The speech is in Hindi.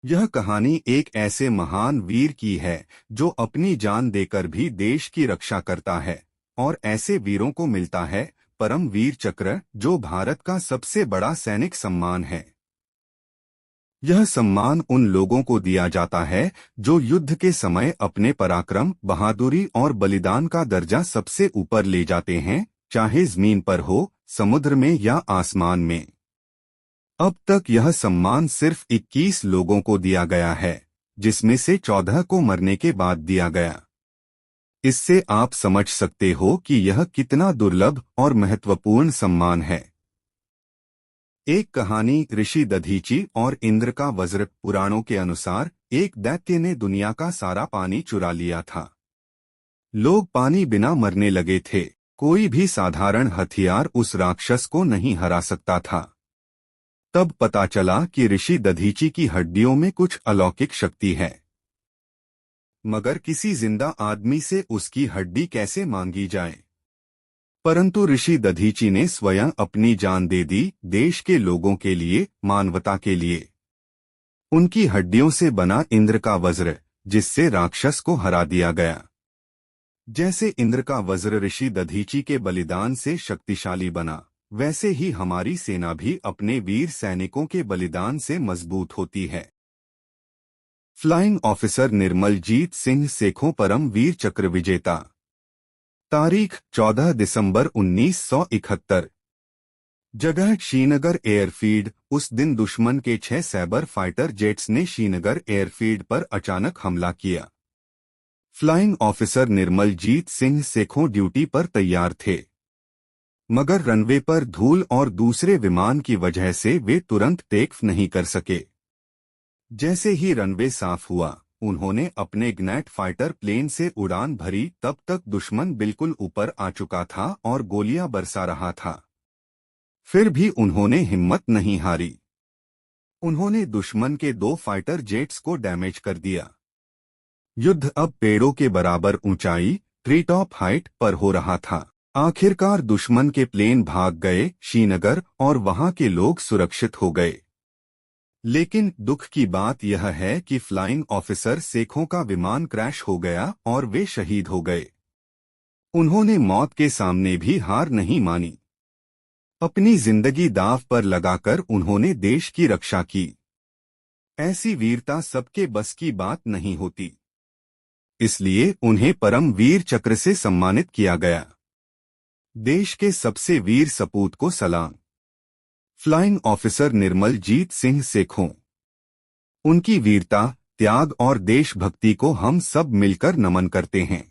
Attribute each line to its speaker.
Speaker 1: यह कहानी एक ऐसे महान वीर की है जो अपनी जान देकर भी देश की रक्षा करता है। और ऐसे वीरों को मिलता है परम वीर चक्र, जो भारत का सबसे बड़ा सैनिक सम्मान है। यह सम्मान उन लोगों को दिया जाता है जो युद्ध के समय अपने पराक्रम, बहादुरी और बलिदान का दर्जा सबसे ऊपर ले जाते हैं, चाहे जमीन पर हो, समुद्र में या आसमान में। अब तक यह सम्मान सिर्फ 21 लोगों को दिया गया है, जिसमें से 14 को मरने के बाद दिया गया। इससे आप समझ सकते हो कि यह कितना दुर्लभ और महत्वपूर्ण सम्मान है। एक कहानी ऋषि दधीची और इंद्र का वज्र। पुराणों के अनुसार एक दैत्य ने दुनिया का सारा पानी चुरा लिया था। लोग पानी बिना मरने लगे थे। कोई भी साधारण हथियार उस राक्षस को नहीं हरा सकता था। तब पता चला कि ऋषि दधीची की हड्डियों में कुछ अलौकिक शक्ति है। मगर किसी जिंदा आदमी से उसकी हड्डी कैसे मांगी जाए? परंतु ऋषि दधीची ने स्वयं अपनी जान दे दी, देश के लोगों के लिए, मानवता के लिए। उनकी हड्डियों से बना इंद्र का वज्र, जिससे राक्षस को हरा दिया गया। जैसे इंद्र का वज्र ऋषि दधीची के बलिदान से शक्तिशाली बना, वैसे ही हमारी सेना भी अपने वीर सैनिकों के बलिदान से मजबूत होती है। फ्लाइंग ऑफिसर निर्मलजीत सिंह सेखों परम वीर चक्र विजेता। तारीख 14 दिसंबर 1971। जगह श्रीनगर एयरफील्ड। उस दिन दुश्मन के 6 सैबर फाइटर जेट्स ने श्रीनगर एयरफील्ड पर अचानक हमला किया। Flying officer Nirmaljit Singh Sekhon duty पर तैयार थे, मगर रनवे पर धूल और दूसरे विमान की वजह से वे तुरंत टेक ऑफ नहीं कर सके। जैसे ही रनवे साफ हुआ, उन्होंने अपने ग्नैट फाइटर प्लेन से उड़ान भरी। तब तक दुश्मन बिल्कुल ऊपर आ चुका था और गोलियां बरसा रहा था। फिर भी उन्होंने हिम्मत नहीं हारी। उन्होंने दुश्मन के 2 फाइटर जेट्स को डैमेज कर दिया। युद्ध अब पेड़ों के बराबर ऊंचाई, ट्री टॉप हाइट पर हो रहा था। आखिरकार दुश्मन के प्लेन भाग गए श्रीनगर, और वहां के लोग सुरक्षित हो गए। लेकिन दुख की बात यह है कि फ्लाइंग ऑफिसर सेखों का विमान क्रैश हो गया और वे शहीद हो गए। उन्होंने मौत के सामने भी हार नहीं मानी। अपनी जिंदगी दांव पर लगाकर उन्होंने देश की रक्षा की। ऐसी वीरता सबके बस की बात नहीं होती, इसलिए उन्हें परम वीर चक्र से सम्मानित किया गया। देश के सबसे वीर सपूत को सलाम। Flying officer Nirmaljit Singh Sekhon. उनकी वीरता, त्याग और देशभक्ति को हम सब मिलकर नमन करते हैं।